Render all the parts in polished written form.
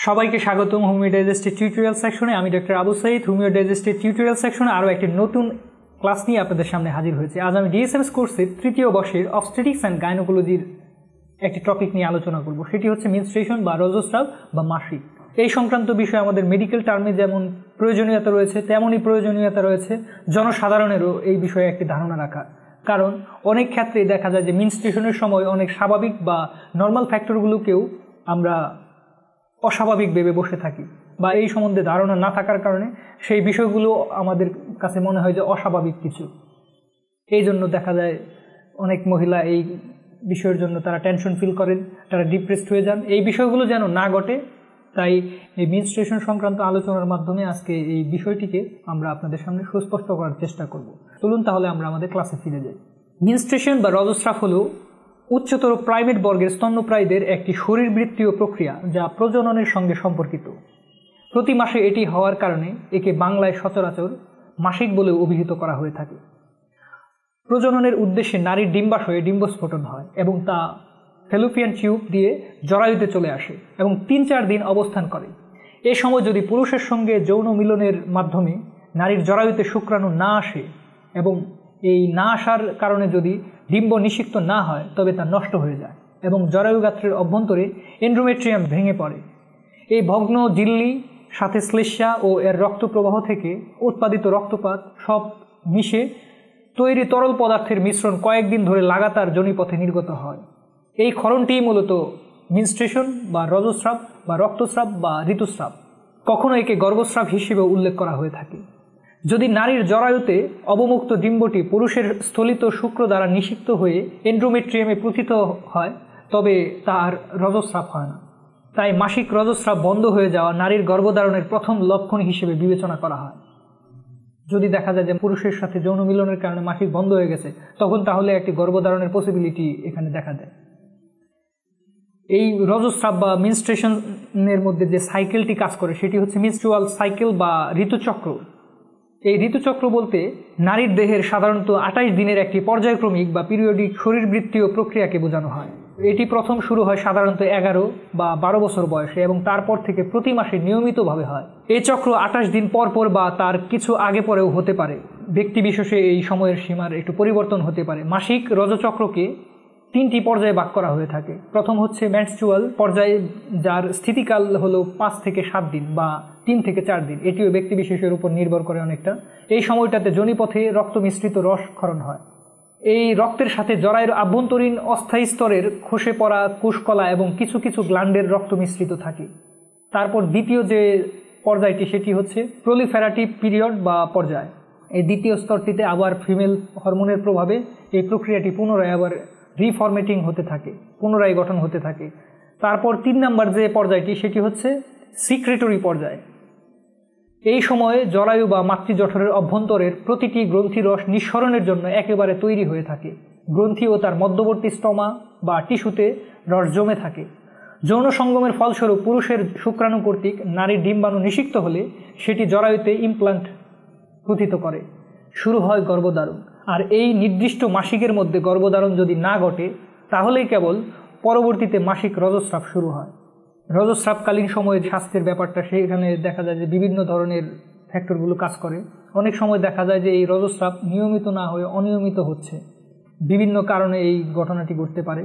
সবাইকে স্বাগতম হোমিও ডাইজেস্টের টিউটোরিয়াল সেকশনে। আমি ডক্টর আবু সাইদ। হোমিও ডাইজেস্টের টিউটোরিয়াল সেকশনে আরও একটি নতুন ক্লাস নিয়ে আপনাদের সামনে হাজির হয়েছে। আজ আমি ডিএসএমএস কোর্সের তৃতীয় বর্ষের অবস্টেটিক্স অ্যান্ড গাইনোকোলজির একটি টপিক নিয়ে আলোচনা করব। সেটি হচ্ছে মেনস্ট্রুয়েশন বা রজস্রাব বা মাসিক। এই সংক্রান্ত বিষয়ে আমাদের মেডিকেল টার্মে যেমন প্রয়োজনীয়তা রয়েছে, তেমনই প্রয়োজনীয়তা রয়েছে জনসাধারণেরও এই বিষয়ে একটি ধারণা রাখা। কারণ অনেক ক্ষেত্রেই দেখা যায় যে মেনস্ট্রুয়েশনের সময় অনেক স্বাভাবিক বা নর্মাল ফ্যাক্টরগুলোকেও আমরা অস্বাভাবিক ভেবে বসে থাকি, বা এই সম্বন্ধে ধারণা না থাকার কারণে সেই বিষয়গুলো আমাদের কাছে মনে হয় যে অস্বাভাবিক কিছু। এই জন্য দেখা যায় অনেক মহিলা এই বিষয়ের জন্য তারা টেনশন ফিল করেন, তারা ডিপ্রেসড হয়ে যান। এই বিষয়গুলো যেন না ঘটে, তাই এই মেনস্ট্রুয়েশন সংক্রান্ত আলোচনার মাধ্যমে আজকে এই বিষয়টিকে আমরা আপনাদের সামনে সুস্পষ্ট করার চেষ্টা করব। চলুন তাহলে আমরা আমাদের ক্লাসে ফিরে যাই। মেনস্ট্রুয়েশন বা রজস্রাব হলো উচ্চতর প্রাইমেট বর্গের স্তন্যপ্রায়ীদের একটি শরীরবৃত্তীয় প্রক্রিয়া যা প্রজননের সঙ্গে সম্পর্কিত। প্রতি মাসে এটি হওয়ার কারণে একে বাংলায় সচরাচর মাসিক বলে অভিহিত করা হয়ে থাকে। প্রজননের উদ্দেশ্যে নারীর ডিম্বাশয়ে ডিম্বস্ফোটন হয় এবং তা ফ্যালোপিয়ান টিউব দিয়ে জরায়ুতে চলে আসে এবং ৩-৪ দিন অবস্থান করে। এ সময় যদি পুরুষের সঙ্গে যৌন মিলনের মাধ্যমে নারীর জরায়ুতে শুক্রাণু না আসে এবং এই না আসার কারণে যদি ডিম্ব নিষিক্ত না হয়, তবে তা নষ্ট হয়ে যায় এবং জরায়ুগাত্রের অভ্যন্তরে এন্ডোমেট্রিয়াম ভেঙে পড়ে। এই ভগ্ন ঝিল্লি সাথে শ্লেষ্মা ও এর রক্তপ্রবাহ থেকে উৎপাদিত রক্তপাত সব মিশে তৈরি তরল পদার্থের মিশ্রণ কয়েকদিন ধরে লাগাতার যোনিপথে নির্গত হয়। এই ক্ষরণটিই মূলত মেনস্ট্রুয়েশন বা রজস্রাব বা রক্তস্রাব বা ঋতুস্রাব। কখনো একে গর্ভস্রাব হিসেবে উল্লেখ করা হয়ে থাকে। যদি নারীর জরায়ুতে অবমুক্ত ডিম্বটি পুরুষের স্থলিত শুক্র দ্বারা নিষিক্ত হয়ে এন্ডোমেট্রিয়ামে প্রথিত হয়, তবে তার রজস্রাব হয় না। তাই মাসিক রজস্রাব বন্ধ হয়ে যাওয়া নারীর গর্ভধারণের প্রথম লক্ষণ হিসেবে বিবেচনা করা হয়। যদি দেখা যায় যে পুরুষের সাথে যৌন মিলনের কারণে মাসিক বন্ধ হয়ে গেছে, তখন তাহলে একটি গর্ভধারণের পসিবিলিটি এখানে দেখা দেয়। এই রজস্রাব বা মেনস্ট্রুয়েশনের মধ্যে যে সাইকেলটি কাজ করে সেটি হচ্ছে মেনস্ট্রুয়াল সাইকেল বা ঋতুচক্র। এই ঋতুচক্র বলতে নারীর দেহের সাধারণত 28 দিনের একটি পর্যায়ক্রমিক বা পিরিয়ডিক শরীরবৃত্তীয় প্রক্রিয়াকে বোঝানো হয়। এটি প্রথম শুরু হয় সাধারণত 11 বা 12 বছর বয়সে এবং তারপর থেকে প্রতি মাসে নিয়মিতভাবে হয়। এই চক্র 28 দিন পর পর বা তার কিছু আগে পরেও হতে পারে। ব্যক্তি বিশেষে এই সময়ের সীমার একটু পরিবর্তন হতে পারে। মাসিক রজচক্রকে 3টি পর্যায়ে ভাগ করা হয়ে থাকে। প্রথম হচ্ছে মেনস্ট্রুয়াল পর্যায়ে, যার স্থিতিকাল হলো 5 থেকে 7 দিন বা 3 থেকে 4 দিন। এটিও ব্যক্তি বিশেষের উপর নির্ভর করে অনেকটা। এই সময়টাতে যোনিপথে রক্ত মিশ্রিত রস ক্ষরণ হয়। এই রক্তের সাথে জরায়ুর আভ্যন্তরীণ অস্থায়ী স্তরের খসে পড়া কোষকলা এবং কিছু কিছু গ্ল্যান্ডের রক্ত মিশ্রিত থাকে। তারপর দ্বিতীয় যে পর্যায়টি সেটি হচ্ছে প্রলিফেরাটিভ পিরিয়ড বা পর্যায়। এই দ্বিতীয় স্তরটিতে আবার ফিমেল হরমোনের প্রভাবে এই প্রক্রিয়াটি পুনরায় আবার রিফরমেটিং হতে থাকে, পুনরায় গঠন হতে থাকে। তারপর 3 নম্বর যে পর্যায়টি সেটি হচ্ছে সিক্রেটরি পর্যায়। এই সময়ে জরায়ু বা মাতৃজঠরের অভ্যন্তরের প্রতিটি গ্রন্থি রস নিঃসরণের জন্য একেবারে তৈরি হয়ে থাকে। গ্রন্থি ও তার মধ্যবর্তী স্টমা বা টিস্যুতে রস জমে থাকে। যৌন সঙ্গমের ফলস্বরূপ পুরুষের শুক্রাণু কর্তৃক নারীর ডিম্বাণু নিষিক্ত হলে সেটি জরায়ুতে ইমপ্লান্ট প্রথিত করে। শুরু হয় গর্ভধারণ। আর এই নির্দিষ্ট মাসিকের মধ্যে গর্ভধারণ যদি না ঘটে, তাহলেই কেবল পরবর্তীতে মাসিক রজস্রাব শুরু হয়। রজস্রাবকালীন সময়ে স্বাস্থ্যের ব্যাপারটা সেখানে দেখা যায় যে বিভিন্ন ধরনের ফ্যাক্টরগুলো কাজ করে। অনেক সময় দেখা যায় যে এই রজস্রাব নিয়মিত না হয়ে অনিয়মিত হচ্ছে। বিভিন্ন কারণে এই ঘটনাটি ঘটতে পারে।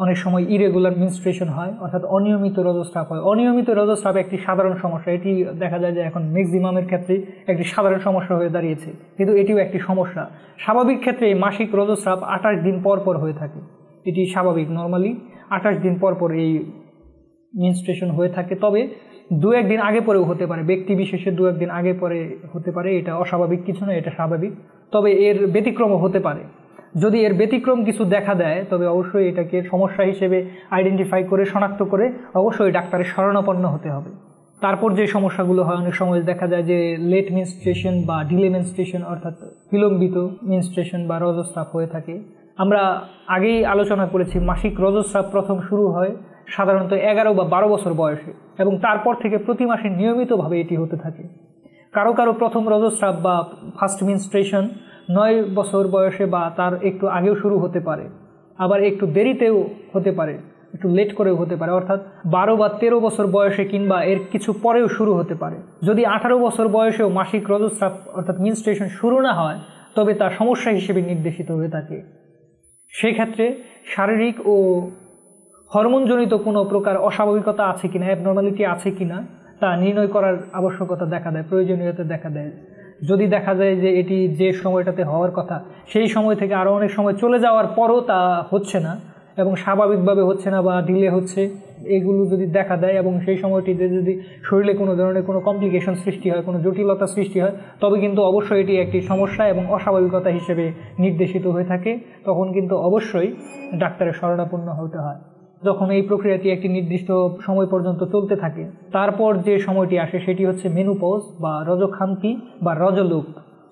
অনেক সময় ইরেগুলার মেনস্ট্রুয়েশন হয়, অর্থাৎ অনিয়মিত রজস্রাব হয়। অনিয়মিত রজস্রাব একটি সাধারণ সমস্যা। এটি দেখা যায় যে এখন ম্যাক্সিমামের ক্ষেত্রে একটি সাধারণ সমস্যা হয়ে দাঁড়িয়েছে, কিন্তু এটিও একটি সমস্যা। স্বাভাবিক ক্ষেত্রে এই মাসিক রজস্রাব 28 দিন পর পর হয়ে থাকে। এটি স্বাভাবিক, নর্মালি 28 দিন পর পর এই মেনস্ট্রুয়েশন হয়ে থাকে। তবে 2-1 দিন আগে পরেও হতে পারে, ব্যক্তি বিশেষে 2-1 দিন আগে পরে হতে পারে। এটা অস্বাভাবিক কিছু নয়, এটা স্বাভাবিক। তবে এর ব্যতিক্রমও হতে পারে। যদি এর ব্যতিক্রম কিছু দেখা দেয়, তবে অবশ্যই এটাকে সমস্যা হিসেবে আইডেন্টিফাই করে শনাক্ত করে অবশ্যই ডাক্তারের শরণাপন্ন হতে হবে। তারপর যে সমস্যাগুলো হয়, অনেক সময় দেখা যায় যে লেট মেনস্ট্রুয়েশন বা ডিলে মেনস্ট্রুয়েশন, অর্থাৎ বিলম্বিত মেনস্ট্রুয়েশন বা রজস্রাব হয়ে থাকে। আমরা আগেই আলোচনা করেছি মাসিক রজস্রাব প্রথম শুরু হয় সাধারণত 11 বা 12 বছর বয়সে এবং তারপর থেকে প্রতি মাসে নিয়মিতভাবে এটি হতে থাকে। কারো কারো প্রথম রজস্রাব বা ফার্স্ট মেনস্ট্রুয়েশন 9 বছর বয়সে বা তার একটু আগেও শুরু হতে পারে, আবার একটু দেরিতেও হতে পারে। একটু লেট করেও হতে পারে, অর্থাৎ 12 বা 13 বছর বয়সে কিংবা এর কিছু পরেও শুরু হতে পারে। যদি 18 বছর বয়সেও মাসিক রজস্রাব অর্থাৎ মেনস্ট্রুয়েশন শুরু না হয় তবে তা সমস্যা হিসেবে নির্দেশিত হয়ে থাকে। সেক্ষেত্রে শারীরিক ও হরমোনজনিত কোনো প্রকার অস্বাভাবিকতা আছে কিনা, অ্যাবনর্মালিটি আছে কিনা তা নির্ণয় করার আবশ্যকতা দেখা দেয়, প্রয়োজনীয়তা দেখা দেয়। যদি দেখা যায় যে এটি যে সময়টাতে হওয়ার কথা সেই সময় থেকে আরও অনেক সময় চলে যাওয়ার পরও তা হচ্ছে না এবং স্বাভাবিকভাবে হচ্ছে না বা ডিলে হচ্ছে, এগুলো যদি দেখা দেয় এবং সেই সময়টিতে যদি শরীরে কোনো ধরনের কোনো কমপ্লিকেশন সৃষ্টি হয়, কোনো জটিলতা সৃষ্টি হয়, তবে কিন্তু অবশ্যই এটি একটি সমস্যা এবং অস্বাভাবিকতা হিসেবে নির্দেশিত হয়ে থাকে। তখন কিন্তু অবশ্যই ডাক্তারের শরণাপন্ন হতে হয়। যখন এই প্রক্রিয়াটি একটি নির্দিষ্ট সময় পর্যন্ত চলতে থাকে, তারপর যে সময়টি আসে সেটি হচ্ছে মেনোপজ বা রজোক্ষান্তি বা রজলোপ।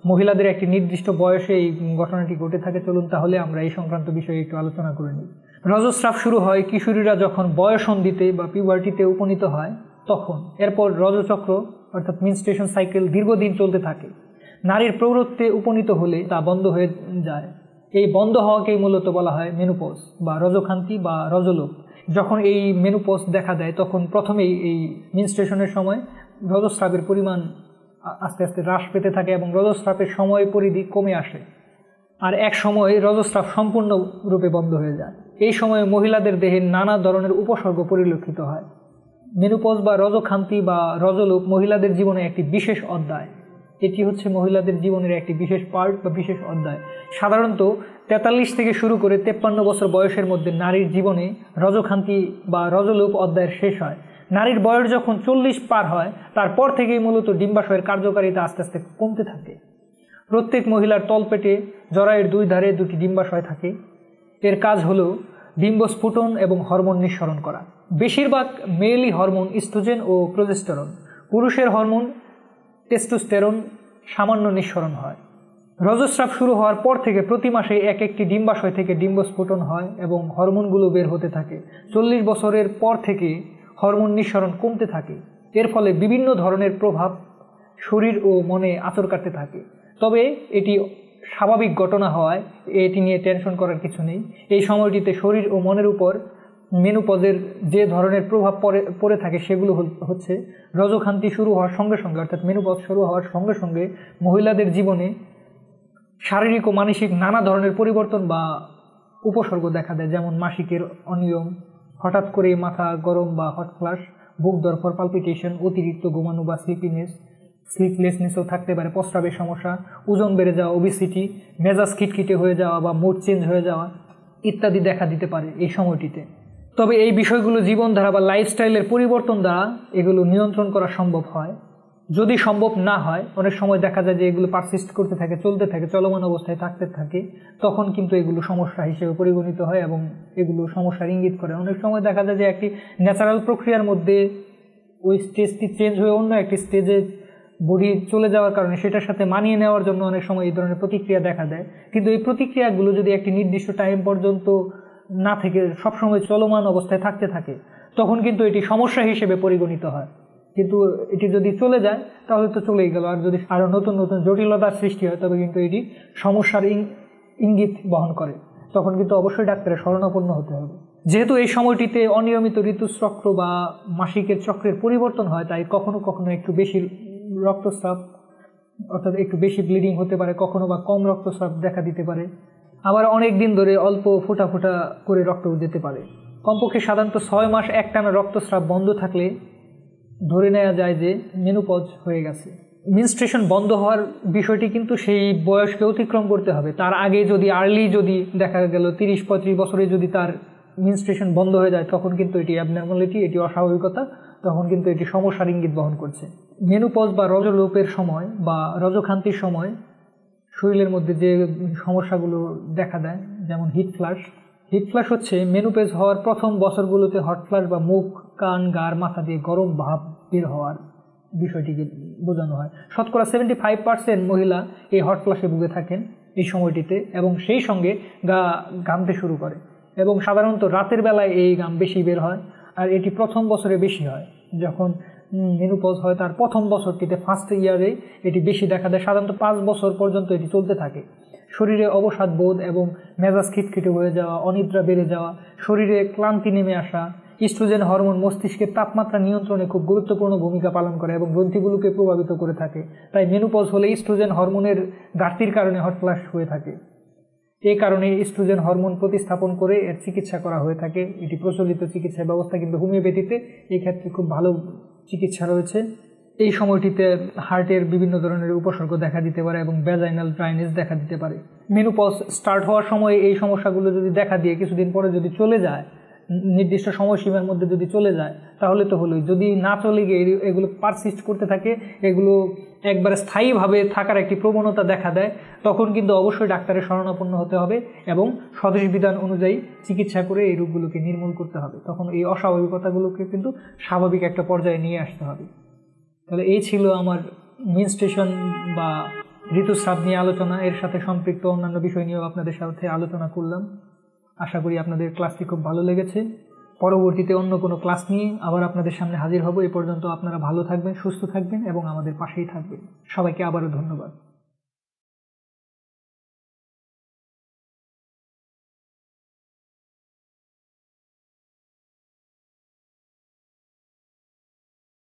মহিলাদের একটি নির্দিষ্ট বয়সে এই ঘটনাটি ঘটে থাকে। চলুন তাহলে আমরা এই সংক্রান্ত বিষয়ে একটু আলোচনা করে নিই। রজস্রাব শুরু হয় কিশোরীরা যখন বয়ঃসন্ধিতে বা পিউবার্টিতে উপনীত হয় তখন। এরপর রজচক্র অর্থাৎ মেনস্ট্রুয়েশন সাইকেল দীর্ঘদিন চলতে থাকে। নারীর প্রৌঢ়ত্বে উপনীত হলে তা বন্ধ হয়ে যায়। এই বন্ধ হওয়াকেই মূলত বলা হয় মেনোপজ বা রজোক্ষান্তি বা রজলোপ। যখন এই মেনোপজ দেখা দেয় তখন প্রথমেই এই মেনস্ট্রুয়েশনের সময় রজস্রাবের পরিমাণ আস্তে আস্তে হ্রাস পেতে থাকে এবং রজস্রাবের সময় পরিধি কমে আসে, আর এক সময় রজস্রাব সম্পূর্ণরূপে বন্ধ হয়ে যায়। এই সময়ে মহিলাদের দেহে নানা ধরনের উপসর্গ পরিলক্ষিত হয়। মেনোপজ বা রজোক্ষান্তি বা রজলোপ মহিলাদের জীবনে একটি বিশেষ অধ্যায়। এটি হচ্ছে মহিলাদের জীবনের একটি বিশেষ পার্ট বা বিশেষ অধ্যায়। সাধারণত 43 থেকে শুরু করে 53 বছর বয়সের মধ্যে নারীর জীবনে রজোক্ষান্তি বা রজলোপ অধ্যায়ের শেষ হয়। নারীর বয়স যখন 40 পার হয় তারপর থেকেই মূলত ডিম্বাশয়ের কার্যকারিতা আস্তে আস্তে কমতে থাকে। প্রত্যেক মহিলার তলপেটে জরায়ুর দুই ধারে দুটি ডিম্বাশয় থাকে। এর কাজ হলো ডিম্বস্ফুটন এবং হরমোন নিঃসরণ করা। বেশিরভাগ মেয়েলি হরমোন ইস্ট্রোজেন ও প্রোজেস্টেরন, পুরুষের হরমোন টেস্টোস্টেরন সামান্য নিঃসরণ হয়। রজস্রাব শুরু হওয়ার পর থেকে প্রতি মাসে এক একটি ডিম্বাশয় থেকে ডিম্বস্ফুটন হয় এবং হরমোনগুলো বের হতে থাকে। 40 বছরের পর থেকে হরমোন নিঃসরণ কমতে থাকে। এর ফলে বিভিন্ন ধরনের প্রভাব শরীর ও মনে আঁচড় কাটতে থাকে। তবে এটি স্বাভাবিক ঘটনা হওয়ায় এটি নিয়ে টেনশন করার কিছু নেই। এই সময়টিতে শরীর ও মনের উপর মেনোপজের যে ধরনের প্রভাব পড়ে থাকে সেগুলো হচ্ছে রজোক্ষান্তি শুরু হওয়ার সঙ্গে সঙ্গে অর্থাৎ মেনোপজ শুরু হওয়ার সঙ্গে সঙ্গে মহিলাদের জীবনে শারীরিক ও মানসিক নানা ধরনের পরিবর্তন বা উপসর্গ দেখা দেয়, যেমন মাসিকের অনিয়ম, হঠাৎ করে মাথা গরম বা হট ফ্লাশ, বুক ধড়ফড়, পালপিটেশন, অতিরিক্ত ঘুমানো বা স্লিপলেসনেসও থাকতে পারে, প্রস্রাবের সমস্যা, ওজন বেড়ে যাওয়া, ওবেসিটি, মেজাজ খিটখিটে হয়ে যাওয়া বা মুড চেঞ্জ হয়ে যাওয়া ইত্যাদি দেখা দিতে পারে এই সময়টিতে। তবে এই বিষয়গুলো জীবনধারা বা লাইফস্টাইলের পরিবর্তন দ্বারা এগুলো নিয়ন্ত্রণ করা সম্ভব হয়। যদি সম্ভব না হয়, অনেক সময় দেখা যায় যে এগুলো পারসিস্ট করতে থাকে, চলতে থাকে, চলমান অবস্থায় থাকতে থাকে, তখন কিন্তু এগুলো সমস্যা হিসেবে পরিগণিত হয় এবং এগুলো সমস্যার ইঙ্গিত করে। অনেক সময় দেখা যায় যে একটি ন্যাচারাল প্রক্রিয়ার মধ্যে ওই স্টেজটি চেঞ্জ হয়ে অন্য একটি স্টেজে বডি চলে যাওয়ার কারণে সেটার সাথে মানিয়ে নেওয়ার জন্য অনেক সময় এই ধরনের প্রতিক্রিয়া দেখা দেয়। কিন্তু এই প্রতিক্রিয়াগুলো যদি একটি নির্দিষ্ট টাইম পর্যন্ত না থেকে সবসময় চলমান অবস্থায় থাকতে থাকে তখন কিন্তু এটি সমস্যা হিসেবে পরিগণিত হয়। কিন্তু এটি যদি চলে যায় তাহলে তো চলেই গেল, আর যদি আরও নতুন নতুন জটিলতার সৃষ্টি হয় তবে কিন্তু এটি সমস্যার ইঙ্গিত বহন করে। তখন কিন্তু অবশ্যই ডাক্তারের শরণাপন্ন হতে হবে। যেহেতু এই সময়টিতে অনিয়মিত ঋতুচক্র বা মাসিকের চক্রের পরিবর্তন হয়, তাই কখনো কখনো একটু বেশি রক্তস্রাব অর্থাৎ একটু বেশি ব্লিডিং হতে পারে, কখনো বা কম রক্তস্রাব দেখা দিতে পারে, আবার অনেক দিন ধরে অল্প ফোঁটা ফোঁটা করে রক্ত যেতে পারে। কমপক্ষে সাধারণত 6 মাস একটানা রক্তস্রাব বন্ধ থাকলে ধরে নেওয়া যায় যে মেনোপজ হয়ে গেছে। মেনস্ট্রুয়েশন বন্ধ হওয়ার বিষয়টি কিন্তু সেই বয়সকে অতিক্রম করতে হবে। তার আগে যদি আর্লি যদি দেখা গেল 30-35 বছরে যদি তার মেনস্ট্রুয়েশন বন্ধ হয়ে যায় তখন কিন্তু এটি অ্যাবনর্মালিটি, এটি অস্বাভাবিকতা, তখন কিন্তু এটি সমস্যার ইঙ্গিত বহন করছে। মেনোপজ বা রজলোপের সময় বা রজোক্ষান্তির সময় শরীরের মধ্যে যে সমস্যাগুলো দেখা দেয়, যেমন হিট ফ্লাশ হচ্ছে মেনোপজ হওয়ার প্রথম বছরগুলোতে হট ফ্লাশ বা মুখ, কান, গার, মাথা দিয়ে গরম ভাব বের হওয়ার বিষয়টিকে বোঝানো হয়। শতকরা 75% মহিলা এই হট ফ্লাশে ভুগে থাকেন এই সময়টিতে এবং সেই সঙ্গে ঘামতে শুরু করে এবং সাধারণত রাতের বেলায় এই ঘাম বেশি বের হয়। আর এটি প্রথম বছরে বেশি হয়। যখন মেনোপজ হয় তার প্রথম বছরটিতে, ফার্স্ট ইয়ারে এটি বেশি দেখা দেয়। সাধারণত 5 বছর পর্যন্ত এটি চলতে থাকে। শরীরে অবসাদ বোধ এবং মেজাজ খিটখিটে হয়ে যাওয়া, অনিদ্রা বেড়ে যাওয়া, শরীরে ক্লান্তি নেমে আসা। ইস্ট্রোজেন হরমোন মস্তিষ্কের তাপমাত্রা নিয়ন্ত্রণে খুব গুরুত্বপূর্ণ ভূমিকা পালন করে এবং গ্রন্থিগুলোকে প্রভাবিত করে থাকে। তাই মেনোপজ হলে ইস্ট্রোজেন হরমোনের ঘাটতির কারণে হট ফ্লাশ হয়ে থাকে। এই কারণে ইস্ট্রোজেন হরমোন প্রতিস্থাপন করে এর চিকিৎসা করা হয়ে থাকে। এটি প্রচলিত চিকিৎসা ব্যবস্থা, কিন্তু হোমিওপ্যাথিতে এই ক্ষেত্রে খুব ভালো চিকিৎসা রয়েছে। এই সময়টিতে হার্টের বিভিন্ন ধরনের উপসর্গ দেখা দিতে পারে এবং ভ্যাজাইনাল ড্রাইনেস দেখা দিতে পারে। মেনোপজ স্টার্ট হওয়ার সময় এই সমস্যাগুলো যদি দেখা দিয়ে কিছুদিন পরে যদি চলে যায়, নির্দিষ্ট সময়সীমার মধ্যে যদি চলে যায়, তাহলে তো হলোই। যদি না চলে গিয়ে এগুলো পারসিস্ট করতে থাকে, এগুলো একবারে স্থায়ীভাবে থাকার একটি প্রবণতা দেখা দেয়, তখন কিন্তু অবশ্যই ডাক্তারের শরণাপন্ন হতে হবে এবং স্বদেশ বিধান অনুযায়ী চিকিৎসা করে এই রোগগুলোকে নির্মূল করতে হবে। তখন এই অস্বাভাবিকতাগুলোকে কিন্তু স্বাভাবিক একটা পর্যায়ে নিয়ে আসতে হবে। তাহলে এই ছিল আমার মেনস্ট্রুয়েশন বা ঋতুস্রাব নিয়ে আলোচনা। এর সাথে সম্পৃক্ত অন্যান্য বিষয় নিয়েও আপনাদের সাথে আলোচনা করলাম। আশা করি আপনাদের ক্লাসটি খুব ভালো লেগেছে। পরবর্তীতে অন্য কোনো ক্লাস নিয়ে আবার আপনাদের সামনে হাজির হব। এই পর্যন্ত আপনারা ভালো থাকবেন, সুস্থ থাকবেন এবং আমাদের পাশেই থাকবেন। সবাইকে আবারও ধন্যবাদ।